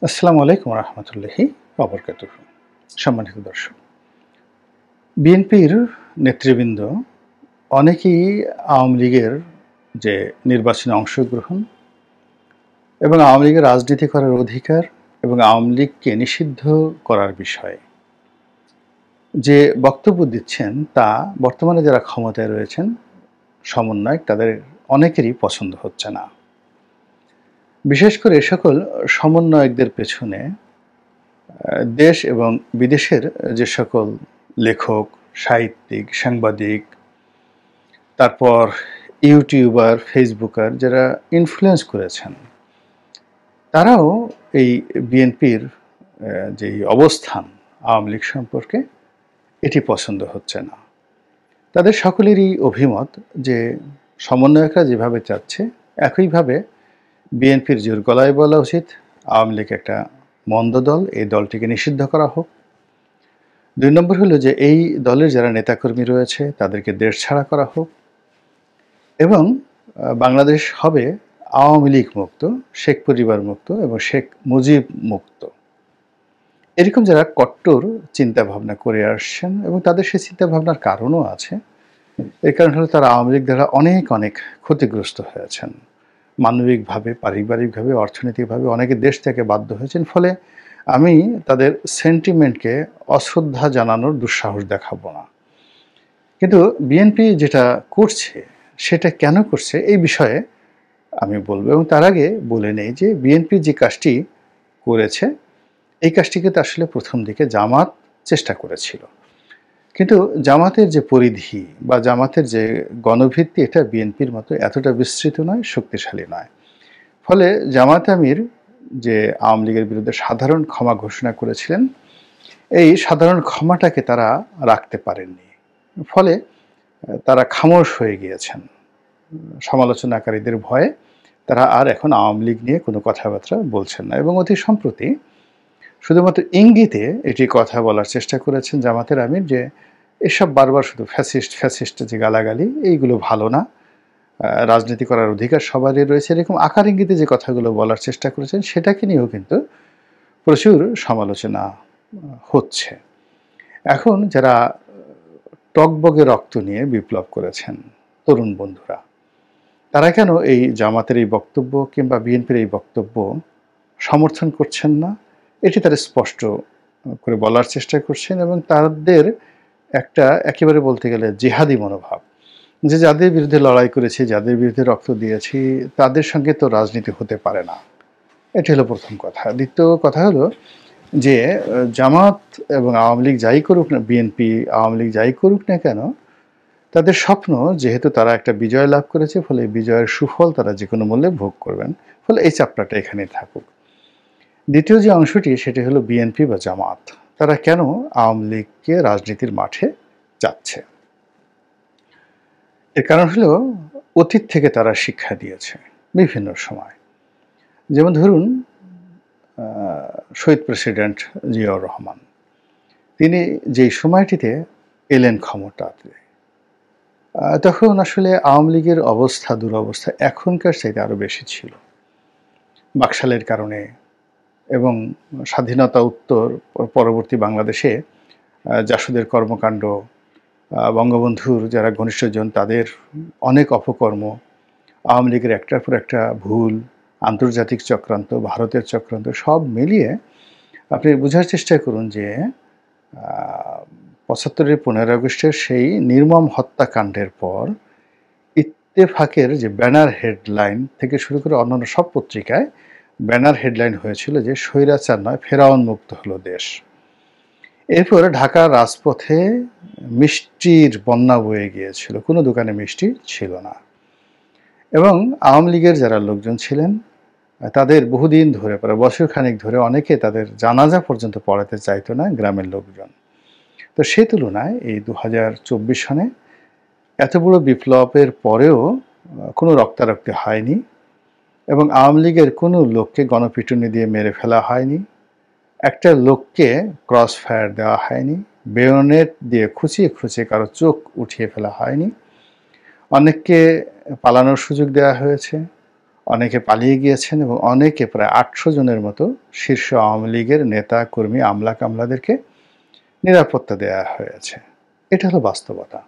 আসসালামু আলাইকুম রহমতুল্লাহি ওয়াবারাকাতুহু। সম্মানিত দর্শক, বিএনপির নেতৃবৃন্দ অনেকেই আওয়ামী লীগের যে নির্বাচনে অংশগ্রহণ এবং আওয়ামী লীগের রাজনীতি করার অধিকার এবং আওয়ামী লীগকে নিষিদ্ধ করার বিষয়ে যে বক্তব্য দিচ্ছেন তা বর্তমানে যারা ক্ষমতায় রয়েছেন সমন্বয়ক তাদের অনেকেরই পছন্দ হচ্ছে না। বিশেষ করে এ সকল সমন্বয়কদের পেছনে দেশ এবং বিদেশের যে সকল লেখক, সাহিত্যিক, সাংবাদিক, তারপর ইউটিউবার, ফেসবুকার যারা ইনফ্লুয়েন্স করেছেন, তারাও এই বিএনপির যেই অবস্থান আওয়ামী লীগ সম্পর্কে এটি পছন্দ হচ্ছে না। তাদের সকলেরই অভিমত যে সমন্বয়করা যেভাবে চাচ্ছে একইভাবে বিএনপির জোর গলায় বলা উচিত আওয়ামী লীগ একটা মন্দ দল, এই দলটিকে নিষিদ্ধ করা হোক। ২ নম্বর হলো যে এই দলের যারা নেতাকর্মী রয়েছে তাদেরকে দেশ ছাড়া করা হোক এবং বাংলাদেশ হবে আওয়ামী লীগ মুক্ত, শেখ পরিবার মুক্ত এবং শেখ মুজিব মুক্ত। এরকম যারা কট্টর চিন্তাভাবনা করে আসছেন এবং তাদের সেই চিন্তাভাবনার কারণও আছে। এর কারণ হলো তারা আওয়ামী লীগ দ্বারা অনেক ক্ষতিগ্রস্ত হয়েছেন। মানবিকভাবে, পারিবারিকভাবে, অর্থনৈতিকভাবে অনেকে দেশ থেকে বাধ্য হয়েছেন। ফলে আমি তাদের সেন্টিমেন্টকে অশ্রদ্ধা জানানোর দুঃসাহস দেখাবো না। কিন্তু বিএনপি যেটা করছে সেটা কেন করছে এই বিষয়ে আমি বলবো এবং তার আগে বলে নেই যে বিএনপি যে কাজটি করেছে এই কাজটিকে তো আসলে প্রথম দিকে জামাত চেষ্টা করেছিল, কিন্তু জামাতের যে পরিধি বা জামাতের যে গণভিত্তি এটা বিএনপির মতো এতটা বিস্তৃত নয়, শক্তিশালী নয়। ফলে জামাত আমির যে আওয়ামী লীগের বিরুদ্ধে সাধারণ ক্ষমা ঘোষণা করেছিলেন, এই সাধারণ ক্ষমাটাকে তারা রাখতে পারেননি। ফলে তারা খামোশ হয়ে গিয়েছেন। সমালোচনাকারীদের ভয়ে তারা আর এখন আওয়ামী লীগ নিয়ে কোনো কথাবার্তা বলছেন না এবং অতি সম্প্রতি শুধুমাত্র ইঙ্গিতে এটি কথা বলার চেষ্টা করেছেন জামাতের আমির যে এসব বারবার শুধু ফ্যাসিস্ট যে গালাগালি এইগুলো ভালো না, রাজনীতি করার অধিকার সবারই রয়েছে, এরকম আকার ইঙ্গিতে যে কথাগুলো বলার চেষ্টা করেছেন সেটাকে নিয়েও কিন্তু প্রচুর সমালোচনা হচ্ছে। এখন যারা টগবগে রক্ত নিয়ে বিপ্লব করেছেন তরুণ বন্ধুরা, তারা কেন এই জামাতের এই বক্তব্য কিংবা বিএনপির এই বক্তব্য সমর্থন করছেন না এটি তারা স্পষ্ট করে বলার চেষ্টা করছেন এবং তাদের একটা একেবারে বলতে গেলে জিহাদি মনোভাব যে যাদের বিরুদ্ধে লড়াই করেছি, যাদের বিরুদ্ধে রক্ত দিয়েছি তাদের সঙ্গে তো রাজনীতি হতে পারে না। এটি হলো প্রথম কথা। দ্বিতীয় কথা হলো যে জামাত এবং আওয়ামী লীগ যাই করুক না, বিএনপি আওয়ামী লীগ যাই করুক না কেন, তাদের স্বপ্ন যেহেতু তারা একটা বিজয় লাভ করেছে, ফলে এই বিজয়ের সুফল তারা যে কোনো মূল্যে ভোগ করবেন, ফলে এই চাপটাটা এখানেই থাকুক। দ্বিতীয় যে অংশটি সেটি হলো বিএনপি বা জামাত তারা কেন আওয়ামী লীগকে রাজনীতির মাঠে চাচ্ছে। এর কারণ হলো অতীত থেকে তারা শিক্ষা দিয়েছে বিভিন্ন সময়। যেমন ধরুন শহীদ প্রেসিডেন্ট জিয়াউর রহমান, তিনি যেই সময়টিতে এলেন ক্ষমতাতে তখন আসলে আওয়ামী লীগের অবস্থা দুরবস্থা এখনকার চাইতে আরও বেশি ছিল বাকশালের কারণে এবং স্বাধীনতা উত্তর পরবর্তী বাংলাদেশে জাসদের কর্মকাণ্ড, বঙ্গবন্ধুর যারা ঘনিষ্ঠজন তাদের অনেক অপকর্ম, আওয়ামী লীগের একটার পর একটা ভুল, আন্তর্জাতিক চক্রান্ত, ভারতের চক্রান্ত সব মিলিয়ে আপনি বোঝার চেষ্টা করুন যে ৭৫-এর ১৫ আগস্টের সেই নির্মম হত্যাকাণ্ডের পর ইত্তেফাকের যে ব্যানার হেডলাইন থেকে শুরু করে অন্যান্য সব পত্রিকায় ব্যানার হেডলাইন হয়েছিল যে স্বৈরাচার নয় ফেরাউন মুক্ত হলো দেশ। এরপর ঢাকার রাজপথে মিষ্টির বন্যা বয়ে গিয়েছিল, কোনো দোকানে মিষ্টি ছিল না এবং আওয়ামী লীগের যারা লোকজন ছিলেন তাদের বহুদিন ধরে প্রায় বছরখানেক ধরে অনেকে তাদের জানাজা পর্যন্ত পড়াতে চাইতো না গ্রামের লোকজন। তো সেই তুলনায় এই ২০২৪ সনে এত বড় বিপ্লবের পরেও কোনো রক্তারক্তি হয়নি এবং আওয়ামী লীগের কোনো লোককে গণপিটুনি দিয়ে মেরে ফেলা হয়নি, একটা লোককে ক্রস ফায়ার দেওয়া হয়নি, বেয়োনেট দিয়ে খুঁচিয়ে কারো চোখ উঠিয়ে ফেলা হয়নি, অনেককে পালানোর সুযোগ দেওয়া হয়েছে, অনেকে পালিয়ে গিয়েছেন এবং অনেকে প্রায় ৮০০ জনের মতো শীর্ষ আওয়ামী লীগের নেতা, কর্মী, আমলা-কামলাদেরকে নিরাপত্তা দেয়া হয়েছে। এটা হলো বাস্তবতা।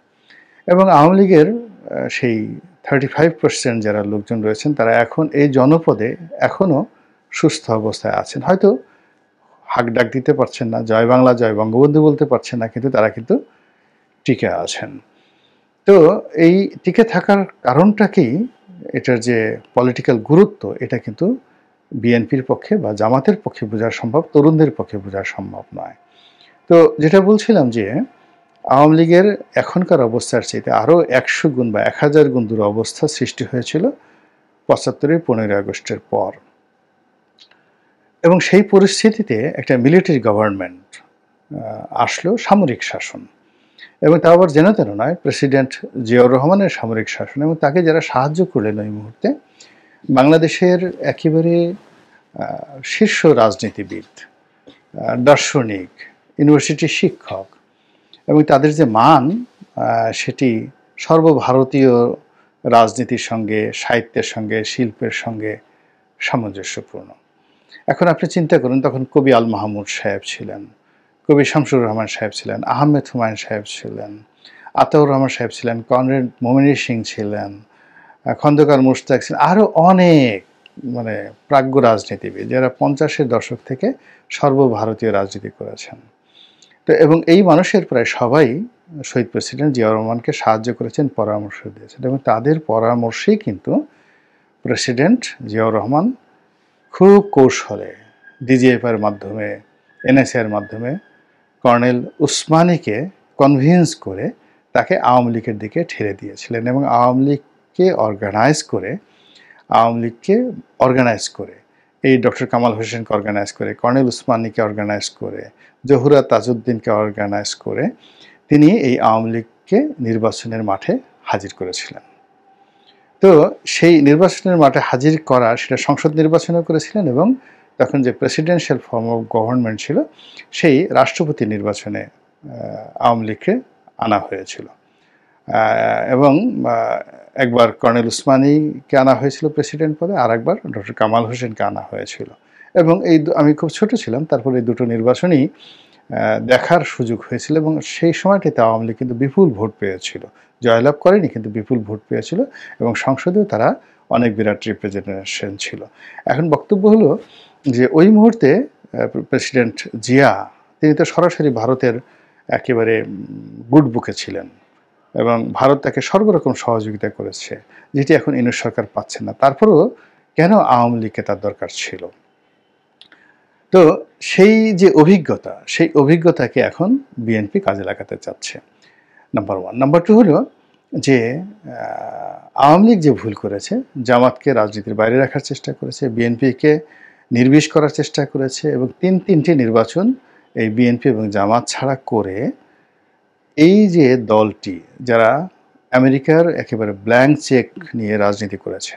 এবং আওয়ামী লীগের সেই 35% যারা লোকজন রয়েছেন তারা এখন এই জনপদে এখনো সুস্থ অবস্থায় আছেন। হয়তো হাক ডাক দিতে পারছেন না, জয় বাংলা, জয় বঙ্গবন্ধু বলতে পারছেন না, কিন্তু তারা কিন্তু টিকে আছেন। তো এই টিকে থাকার কারণটা কি? এটার যে পলিটিক্যাল গুরুত্ব, এটা কিন্তু বিএনপির পক্ষে বা জামাতের পক্ষে বোঝা সম্ভব, তরুণদের পক্ষে বোঝা সম্ভব নয়। তো যেটা বলছিলাম যে আওয়ামী লীগের এখনকার অবস্থার চাইতে আরও ১০০ গুণ বা ১০০০ গুণ দুরবস্থা সৃষ্টি হয়েছিল ৭৫-এর ১৫ই আগস্টের পর। এবং সেই পরিস্থিতিতে একটা মিলিটারি গভর্নমেন্ট আসলো, সামরিক শাসন। এবং তা আবার যেন তেন নয়, প্রেসিডেন্ট জিয়াউর রহমানের সামরিক শাসন। এবং তাকে যারা সাহায্য করলেন ওই মুহূর্তে, বাংলাদেশের একেবারে শীর্ষ রাজনীতিবিদ, দার্শনিক, ইউনিভার্সিটির শিক্ষক, এবং তাদের যে মান সেটি সর্বভারতীয় রাজনীতির সঙ্গে, সাহিত্যের সঙ্গে, শিল্পের সঙ্গে সামঞ্জস্যপূর্ণ। এখন আপনি চিন্তা করুন, তখন কবি আল মাহমুদ সাহেব ছিলেন, কবি শামসুর রহমান সাহেব ছিলেন, আহমেদ হুমায়ুন সাহেব ছিলেন, আতাউর রহমান সাহেব ছিলেন, কনরেড মোমিনুর সিং ছিলেন, খন্দকার মুশতাক ছিলেন, আরও অনেক প্রাজ্ঞ রাজনীতিবিদ যারা ৫০-এর দশক থেকে সর্বভারতীয় রাজনীতি করেছেন। তো এবং এই মানুষের প্রায় সবাই শহীদ প্রেসিডেন্ট জিয়াউর রহমানকে সাহায্য করেছেন, পরামর্শ দিয়েছেন, এবং তাদের পরামর্শেই কিন্তু প্রেসিডেন্ট জিয়াউর রহমান খুব কৌশলে ডিজিএফআইয়ের মাধ্যমে, এনএসএর মাধ্যমে কর্নেল উসমানীকে কনভিন্স করে তাকে আওয়ামী লীগের দিকে ঠেলে দিয়েছিলেন। এবং আওয়ামী লীগকে অর্গানাইজ করে এই ডক্টর কামাল হোসেনকে অর্গানাইজ করে, কর্নেল উসমানীকে অর্গানাইজ করে, জহুরা তাজউদ্দিনকে অর্গানাইজ করে তিনি এই আওয়ামী লীগকে নির্বাচনের মাঠে হাজির করেছিলেন। তো সেই নির্বাচনের মাঠে হাজির করা, সেটা সংসদ নির্বাচনও করেছিলেন, এবং তখন যে প্রেসিডেন্সিয়াল ফর্ম অফ গভর্নমেন্ট ছিল সেই রাষ্ট্রপতি নির্বাচনে আওয়ামী লীগকে আনা হয়েছিল। এবং একবার কর্নেল উসমানীকে আনা হয়েছিল প্রেসিডেন্ট পদে, আর একবার ডক্টর কামাল হোসেনকে আনা হয়েছিল। এবং আমি খুব ছোট ছিলাম, তারপরে এই দুটো নির্বাচনই দেখার সুযোগ হয়েছিল, এবং সেই সময়টাতে আওয়ামী লীগ কিন্তু বিপুল ভোট পেয়েছিল, জয়লাভ করেনি কিন্তু বিপুল ভোট পেয়েছিল, এবং সংসদেও তারা অনেক বিরাট রিপ্রেজেন্টেশন ছিল। এখন বক্তব্য হলো যে ওই মুহূর্তে প্রেসিডেন্ট জিয়া, তিনি তো সরাসরি ভারতের একেবারে গুড বুকে ছিলেন, এবং ভারত তাকে সর্বরকম সহযোগিতা করেছে, যেটি এখন ইউনিট সরকার পাচ্ছে না। তারপরেও কেন আওয়ামী লীগকে তার দরকার ছিল? তো সেই যে অভিজ্ঞতা, সেই অভিজ্ঞতাকে এখন বিএনপি কাজে লাগাতে চাচ্ছে, নাম্বার 1। নাম্বার 2 হলো যে আওয়ামী লীগ যে ভুল করেছে, জামাতকে রাজনীতির বাইরে রাখার চেষ্টা করেছে, বিএনপিকে নির্বিষ করার চেষ্টা করেছে, এবং তিনটি নির্বাচন এই বিএনপি এবং জামাত ছাড়া করে এই যে দলটি, যারা আমেরিকার একেবারে ব্ল্যাঙ্ক চেক নিয়ে রাজনীতি করেছে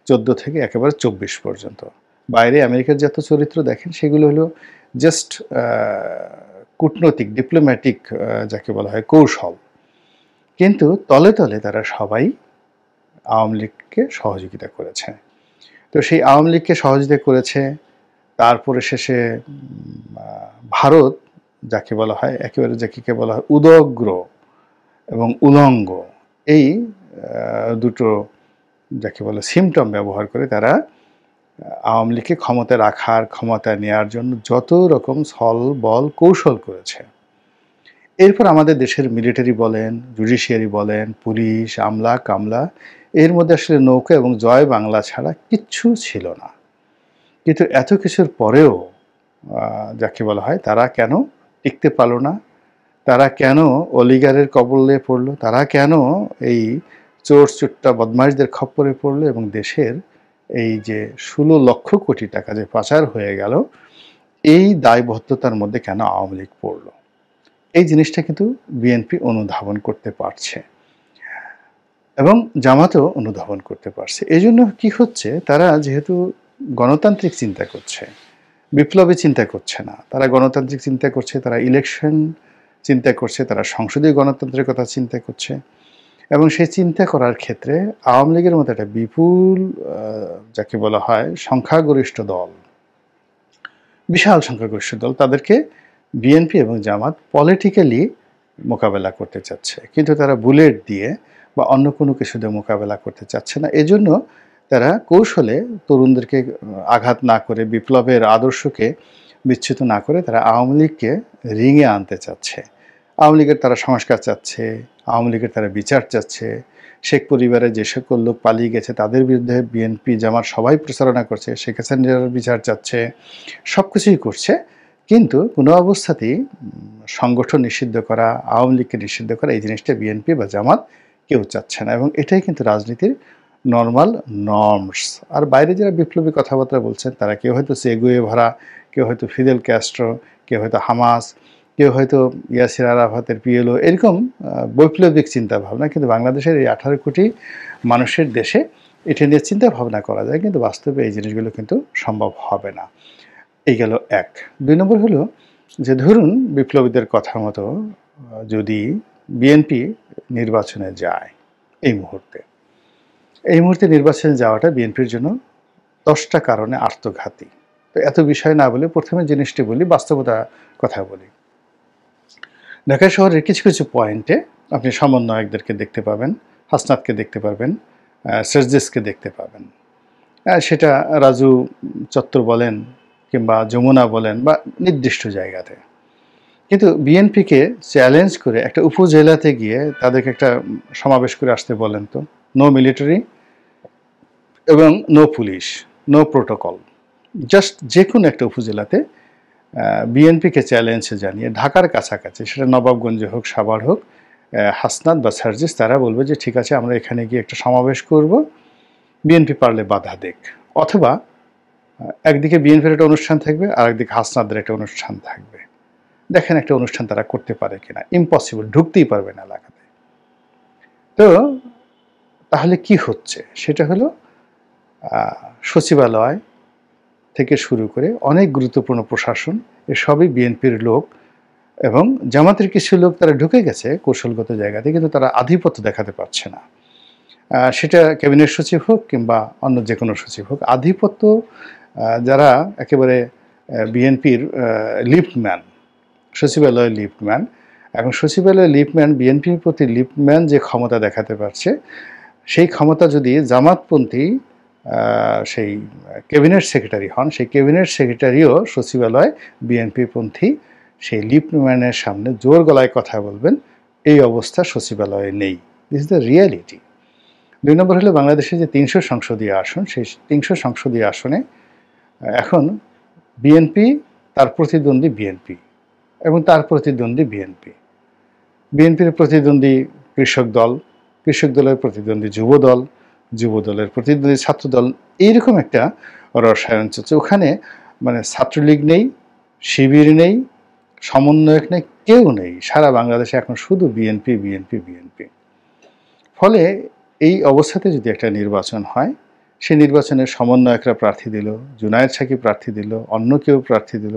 14 থেকে একেবারে 24 পর্যন্ত, বাইরে আমেরিকার যত চরিত্র দেখেন সেগুলো হলো জাস্ট কূটনৈতিক, ডিপ্লোম্যাটিক, যাকে বলা হয় কৌশল, কিন্তু তলে তলে তারা সবাই আওয়ামী লীগকে সহযোগিতা করেছে। তো সেই আওয়ামী লীগকে সহযোগিতা করেছে, তারপরে শেষে ভারত, যাকে বলা হয় একেবারে, যাকে বলা হয় উদগ্র এবং উলঙ্গ, এই দুটো যাকে বলে সিমটম ব্যবহার করে তারা আওয়ামী লীগকে ক্ষমতা রাখার, ক্ষমতা নেওয়ার জন্য যত রকম ছল বল কৌশল করেছে। এরপর আমাদের দেশের মিলিটারি বলেন, জুডিশিয়ারি বলেন, পুলিশ, আমলা কামলা, এর মধ্যে আসলে নৌকা এবং জয় বাংলা ছাড়া কিচ্ছু ছিল না। কিন্তু এত কিছুর পরেও যাকে বলা হয় তারা কেন টিকতে পারল না? তারা কেন অলিগারের কবলে পড়লো? তারা কেন এই চোর চুট্টা বদমাইশদের খপ্পরে পড়লো? এবং দেশের এই যে 16 লক্ষ কোটি টাকা যে পাচার হয়ে গেল, এই দায়বদ্ধতার মধ্যে কেন আওয়ামী লীগ পড়লো? এই জিনিসটা কিন্তু বিএনপি অনুধাবন করতে পারছে, এবং জামাতও অনুধাবন করতে পারছে। এই জন্য কি হচ্ছে, তারা যেহেতু গণতান্ত্রিক চিন্তা করছে, বিপ্লবী চিন্তা করছে না, তারা গণতান্ত্রিক চিন্তা করছে, তারা ইলেকশন চিন্তা করছে, তারা সংসদীয় গণতন্ত্রের কথা চিন্তা করছে, এবং সেই চিন্তা করার ক্ষেত্রে আওয়ামী লীগের মতো একটা বিপুল যাকে বলা হয় সংখ্যাগরিষ্ঠ দল, বিশাল সংখ্যাগরিষ্ঠ দল, তাদেরকে বিএনপি এবং জামাত পলিটিক্যালি মোকাবেলা করতে চাচ্ছে, কিন্তু তারা বুলেট দিয়ে বা অন্য কোনো কিছু দিয়ে মোকাবেলা করতে চাচ্ছে না। এজন্য তারা কৌশলে তরুণদেরকে আঘাত না করে, বিপ্লবের আদর্শকে বিচ্যুত না করে তারা আওয়ামী লীগকে রিংয়ে আনতে চাচ্ছে। আওয়ামী লীগের তারা সংস্কার চাচ্ছে, আওয়ামী লীগের তারা বিচার চাচ্ছে। শেখ পরিবারের যে সকল লোক পালিয়ে গেছে তাদের বিরুদ্ধে বিএনপি জামাত সবাই প্রচারণা করছে, শেখ হাসিনার বিচার চাচ্ছে, সব কিছুই করছে। কিন্তু কোনো অবস্থাতেই সংগঠন নিষিদ্ধ করা, আওয়ামী লীগকে নিষিদ্ধ করা, এই জিনিসটা বিএনপি বা জামাত কেউ চাচ্ছে না। এবং এটাই কিন্তু রাজনীতির নর্মাল নর্মস। আর বাইরে যারা বিপ্লবী কথাবার্তা বলছেন তারা কেউ হয়তো চে গুয়েভারা, কেউ হয়তো ফিদেল ক্যাস্ট্রো, কেউ হয়তো হামাস, কেউ হয়তো ইয়াসির আরাফাতের পিএলও, এরকম বৈপ্লবিক চিন্তা ভাবনা। কিন্তু বাংলাদেশের এই 18 কোটি মানুষের দেশে এটা নিয়ে চিন্তা ভাবনা করা যায়, কিন্তু বাস্তবে এই জিনিসগুলো কিন্তু সম্ভব হবে না। এই গেল এক। 2 নম্বর হলো যে ধরুন বিপ্লবীদের কথা মতো যদি বিএনপি নির্বাচনে যায়, এই মুহূর্তে নির্বাচনে যাওয়াটা বিএনপির জন্য 10টা কারণে আত্মঘাতী। তো এত বিষয় না বলে প্রথমে জিনিসটি বলি, বাস্তবতা কথা বলি। ঢাকা শহরের কিছু কিছু পয়েন্টে আপনি সমন্বয়কদেরকে দেখতে পাবেন, হাসনাতকে দেখতে পাবেন, সার্জিসকে দেখতে পাবেন। সেটা রাজু চত্বর বলেন কিংবা যমুনা বলেন বা নির্দিষ্ট জায়গাতে। কিন্তু বিএনপিকে চ্যালেঞ্জ করে একটা উপজেলাতে গিয়ে তাদেরকে একটা সমাবেশ করে আসতে বলেন তো, নো মিলিটারি এবং no police, no protocol, just যে কোনো একটা উপজেলাতে বিএনপিকে চ্যালেঞ্জ জানিয়ে ঢাকার কাছাকাছি, সেটা নবাবগঞ্জে হোক, সাভার হোক, হাসনাত বা সার্জিস তারা বলবে যে ঠিক আছে আমরা এখানে গিয়ে একটা সমাবেশ করব, বিএনপি পারলে বাধা দেখ। অথবা একদিকে বিএনপির একটা অনুষ্ঠান থাকবে, আর একদিকে হাসনাতদের একটা অনুষ্ঠান থাকবে, দেখেন একটা অনুষ্ঠান তারা করতে পারে কিনা। ইম্পসিবল, ঢুকতেই পারবে না এলাকাতে। তো তাহলে কি হচ্ছে সেটা হলো সচিবালয় থেকে শুরু করে অনেক গুরুত্বপূর্ণ প্রশাসন, এসবই বিএনপির লোক এবং জামাতের কিছু লোক তারা ঢুকে গেছে কৌশলগত জায়গাতে, কিন্তু তারা আধিপত্য দেখাতে পারছে না। সেটা ক্যাবিনেট সচিব হোক কিংবা অন্য যে কোনো সচিব হোক, আধিপত্য যারা একেবারে বিএনপির লিফটম্যান, সচিবালয়ের লিফটম্যান, এখন সচিবালয়ের লিফটম্যান বিএনপির প্রতি লিফটম্যান যে ক্ষমতা দেখাতে পারছে, সেই ক্ষমতা যদি জামাতপন্থী সেই ক্যাবিনেট সেক্রেটারি হন, সেই ক্যাবিনেট সেক্রেটারিও সচিবালয় বিএনপিপন্থী সেই লিফটম্যানের সামনে জোর গলায় কথা বলবেন, এই অবস্থা সচিবালয়ে নেই। This is the reality. 2 নম্বর হলো বাংলাদেশে যে 300 সংসদীয় আসন, সেই 300 সংসদীয় আসনে এখন বিএনপি, তার প্রতিদ্বন্দ্বী বিএনপি এবং তার প্রতিদ্বন্দ্বী বিএনপি, বিএনপির প্রতিদ্বন্দ্বী কৃষক দল, কৃষক দলের প্রতিদ্বন্দ্বী যুব দল, যুব দলের প্রতিদ্বন্দ্বী ছাত্র দল, এইরকম একটা রসায়ন চলছে। ওখানে মানে ছাত্রলীগ নেই, শিবির নেই, সমন্বয়ক নেই, কেউ নেই। সারা বাংলাদেশে এখন শুধু বিএনপি বিএনপি বিএনপি। ফলে এই অবস্থাতে যদি একটা নির্বাচন হয়, সেই নির্বাচনের সমন্বয়করা প্রার্থী দিল, জুনায়েদ সাকি প্রার্থী দিল, অন্য কেউ প্রার্থী দিল,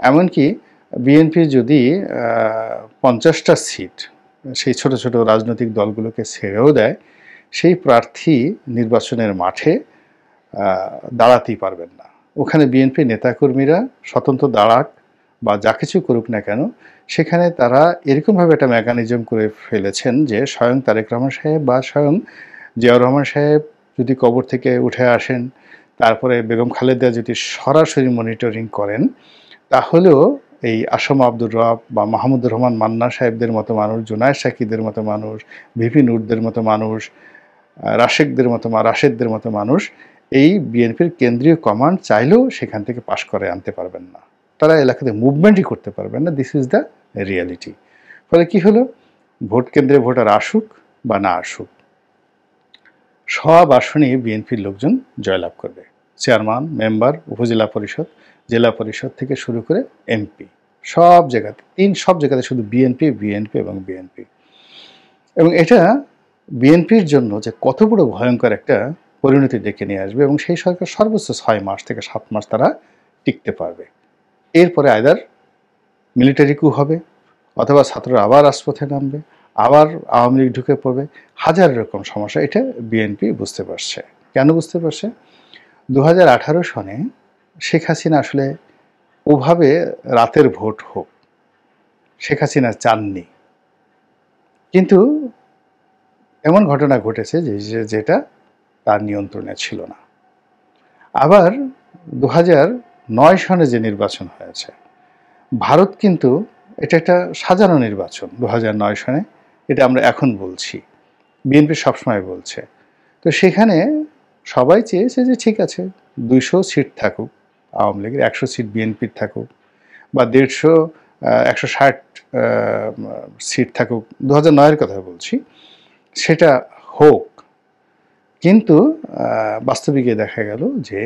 এমনকি বিএনপি যদি 50টা সিট সেই ছোট ছোট রাজনৈতিক দলগুলোকে ছেড়েও দেয়, সেই প্রার্থী নির্বাচনের মাঠে দাঁড়াতেই পারবেন না। ওখানে বিএনপি নেতাকর্মীরা স্বতন্ত্র দাঁড়াক বা যা কিছু করুক না কেন, সেখানে তারা এরকমভাবে একটা মেকানিজম করে ফেলেছেন যে স্বয়ং তারেক রহমান সাহেব বা স্বয়ং জিয়াউর রহমান সাহেব যদি কবর থেকে উঠে আসেন, তারপরে বেগম খালেদা যদি সরাসরি মনিটরিং করেন, তাহলেও এই আসম আব্দুর রব বা মাহমুদুর রহমান মান্না সাহেবদের মতো মানুষ, জুনায়েদ সাকিদের মতো মানুষ, ভিপি নূরদের মতো মানুষ, রাশেদদের মতো মানুষ এই বিএনপির কেন্দ্রীয় কমান্ড চাইলেও সেখান থেকে পাশ করে আনতে পারবেন না। তারা এলাকাতে মুভমেন্টই করতে পারবেন না। This is the reality. ফলে কি হলো, ভোট কেন্দ্রে ভোটার আসুক বা না আসুক, সব আসনেই বিএনপির লোকজন জয়লাভ করবে। চেয়ারম্যান, মেম্বার, উপজেলা পরিষদ, জেলা পরিষদ থেকে শুরু করে এমপি, সব জায়গাতে সব জায়গাতে শুধু বিএনপি বিএনপি এবং বিএনপি। এবং এটা বিএনপির জন্য যে কত বড় ভয়ঙ্কর একটা পরিণতি ডেকে নিয়ে আসবে, এবং সেই সরকার সর্বোচ্চ 6 মাস থেকে 7 মাস তারা টিকতে পারবে। এরপরে আইদার মিলিটারি কু হবে, অথবা ছাত্ররা আবার রাজপথে নামবে, আবার আওয়ামী লীগ ঢুকে পড়বে, হাজার রকম সমস্যা। এটা বিএনপি বুঝতে পারছে। কেন বুঝতে পারছে? 2018 সনে শেখ হাসিনা আসলে ওভাবে রাতের ভোট হোক শেখ হাসিনা চাননি, কিন্তু এমন ঘটনা ঘটেছে যেটা তার নিয়ন্ত্রণে ছিল না। আবার 2009 সনে যে নির্বাচন হয়েছে, ভারত কিন্তু এটা একটা সাজানো নির্বাচন 2009 সনে, এটা আমরা এখন বলছি, বিএনপি সবসময় বলছে। তো সেখানে সবাই চেয়েছে যে ঠিক আছে 200 সিট থাকুক আওয়ামী লীগের, 100 সিট বিএনপির থাকুক, বা 150 160 সিট থাকুক, 2009-এর কথা বলছি, সেটা হোক। কিন্তু বাস্তবিকে দেখা গেল যে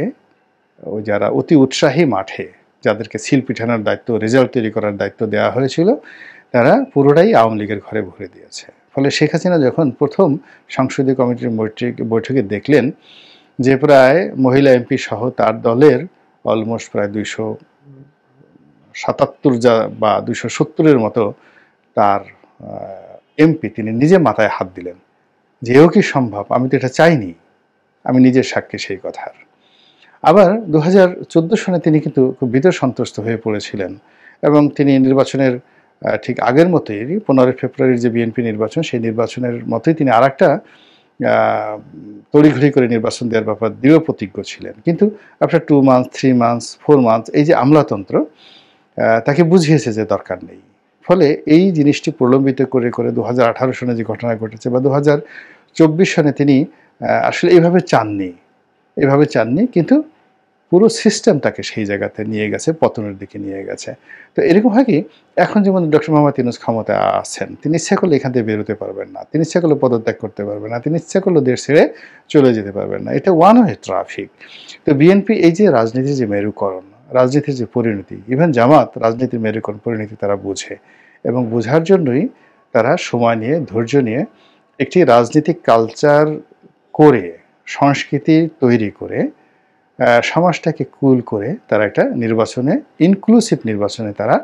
ওই যারা অতি উৎসাহী মাঠে, যাদেরকে সিল পিঠানোর দায়িত্ব, রেজাল্ট তৈরি করার দায়িত্ব দেওয়া হয়েছিল, তারা পুরোটাই আওয়ামী লীগের ঘরে ভরে দিয়েছে। ফলে শেখ হাসিনা যখন প্রথম সংসদীয় কমিটির বৈঠকে দেখলেন যে প্রায় মহিলা এমপি সহ তার দলের অলমোস্ট প্রায় 277 বা 270-এর মতো তার এমপি, তিনি নিজে মাথায় হাত দিলেন যে এও কি সম্ভব, আমি তো এটা চাইনি, আমি নিজের সাক্ষী সেই কথার। আবার 2014 সনে তিনি কিন্তু খুব ভীত সন্ত্রস্ত হয়ে পড়েছিলেন এবং তিনি নির্বাচনের ঠিক আগের মতোই 15 ফেব্রুয়ারির যে বিএনপি নির্বাচন, সেই নির্বাচনের মতোই তিনি আরেকটা তড়িঘড়ি করে নির্বাচন দেওয়ার ব্যাপার দৃঢ় প্রতিজ্ঞ ছিলেন। কিন্তু আফটার 2 মান্থস, 3 মান্থস, 4 মান্থস এই যে আমলাতন্ত্র তাকে বুঝিয়েছে যে দরকার নেই। ফলে এই জিনিসটি প্রলম্বিত করে করে 2018 সনে যে ঘটনা ঘটেছে বা 2024 সনে তিনি আসলে এভাবে চাননি, কিন্তু পুরো সিস্টেম তাকে সেই জায়গাতে নিয়ে গেছে, পতনের দিকে নিয়ে গেছে। তো এরকম হয় কি, এখন যেমন ডক্টর মোহাম্মদ ইউনূস ক্ষমতায় আছেন, তিনি ইচ্ছা করলে এখান থেকে বেরোতে পারবেন না, তিনি ইচ্ছা করলে পদত্যাগ করতে পারবেন না, তিনি ইচ্ছা করলে দেশ ছেড়ে চলে যেতে পারবেন না। এটা ওয়ান ওয়ে ট্রাফিক। তো বিএনপি এই যে রাজনীতির যে মেরুকরণ, রাজনীতির যে পরিণতি, ইভেন জামাত রাজনীতির মেরুকরণ পরিণতি তারা বুঝে, এবং বোঝার জন্যই তারা সময় নিয়ে, ধৈর্য নিয়ে একটি রাজনৈতিক কালচার করে, সংস্কৃতি তৈরি করে, সমাজটাকে কুল করে তারা একটা নির্বাচনে, ইনক্লুসিভ নির্বাচনে তারা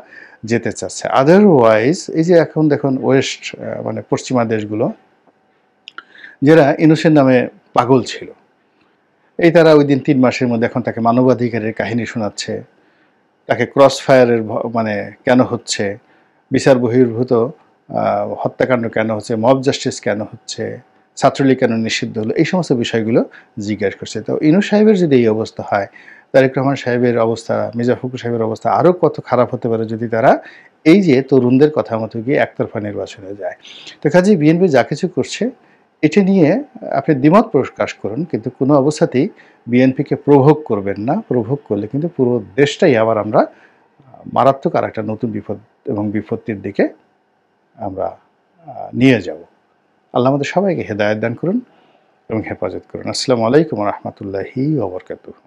যেতে চাচ্ছে। আদারওয়াইজ এই যে এখন দেখুন ওয়েস্ট মানে পশ্চিমা দেশগুলো, যারা ইউনূসের নামে পাগল ছিল, এই তারা ওই দিন 3 মাসের মধ্যে এখন তাকে মানবাধিকারের কাহিনী শোনাচ্ছে, তাকে ক্রস ফায়ারের মানে কেন হচ্ছে, বিচার বহির্ভূত হত্যাকাণ্ড কেন হচ্ছে, মব জাস্টিস কেন হচ্ছে, ছাত্রলীগ কেন নিষিদ্ধ হলো, এই সমস্ত বিষয়গুলো জিজ্ঞাসা করছে। তো ইনূস সাহেবের যদি এই অবস্থা হয়, তারেক রহমান সাহেবের অবস্থা, মির্জা ফখরুল সাহেবের অবস্থা আরও কত খারাপ হতে পারে যদি তারা এই যে তরুণদের কথা মতো গিয়ে একতরফা নির্বাচনে যায়। তো কাজেই বিএনপি যা কিছু করছে এটা নিয়ে আপনি দ্বিমত প্রকাশ করুন, কিন্তু কোনো অবস্থাতেই বিএনপিকে প্রভোগ করবেন না। প্রভোগ করলে কিন্তু পুরো দেশটাই আবার আমরা মারাত্মক আর একটা নতুন বিপদ এবং বিপত্তির দিকে আমরা নিয়ে যাব। আল্লাহ আমাদের সবাইকে হেদায়েত দান করুন এবং হেফাজত করুন। আসসালামু আলাইকুম ওয়া রাহমাতুল্লাহি ওয়া বারাকাতুহু।